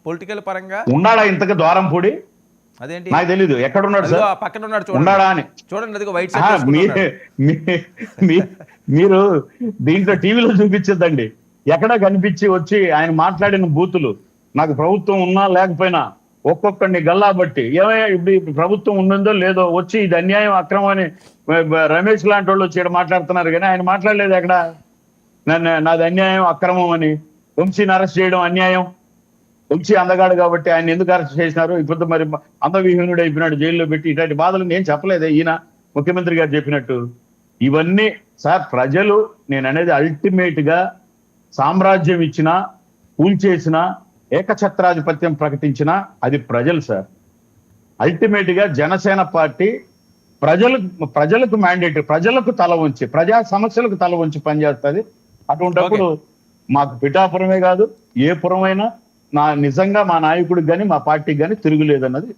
Political పరంగా ఉన్నాడా ఇంతకు ద్వారంపూడి? అదేంటి నాకు తెలీదు. ఎక్కడున్నాడు సార్? పక్కన ఉన్నాడు ఉన్నాడా అని. చూడండి అదిగో వైట్ ఆహా, మీరు దీంట్లో టీవీలో చూపించద్దండి. ఎక్కడా కనిపించి వచ్చి ఆయన మాట్లాడిన బూతులు, నాకు ప్రభుత్వం ఉన్నా లేకపోయినా ఒక్కొక్కడిని గల్లా బట్టి ఏమయ్యా ఇప్పుడు ప్రభుత్వం ఉందో లేదో వచ్చి ఇది అన్యాయం అక్రమం అని రమేష్ లాంటి వాళ్ళు వచ్చి ఇక్కడ మాట్లాడుతున్నారు, కానీ ఆయన మాట్లాడలేదు ఎక్కడ నాది అన్యాయం అక్రమం అని. వంశీని అరెస్ట్ చేయడం అన్యాయం, వంశీ అందగాడు కాబట్టి ఆయన ఎందుకు అరెస్ట్ చేసినారు, ఇప్పుడు మరి అందవిహీనుడు అయిపోయినాడు జైల్లో పెట్టి, ఇట్లాంటి బాధలు నేను చెప్పలేదే, ఈయన ముఖ్యమంత్రి గారు చెప్పినట్టు. ఇవన్నీ సార్ ప్రజలు, నేను అనేది అల్టిమేట్ గా సామ్రాజ్యం ఇచ్చినా కూల్చేసినా ఏకఛత్రాధిపత్యం ప్రకటించినా అది ప్రజలు సార్. అల్టిమేట్ గా జనసేన పార్టీ ప్రజలకు మ్యాండేట్, ప్రజలకు తల వంచి, ప్రజా సమస్యలకు తల వంచి పనిచేస్తుంది. అటువంటిప్పుడు మాకు పిఠాపురమే కాదు ఏ పురమైనా నిజంగా మా నాయకుడికి కానీ మా పార్టీకి కానీ తిరుగులేదన్నది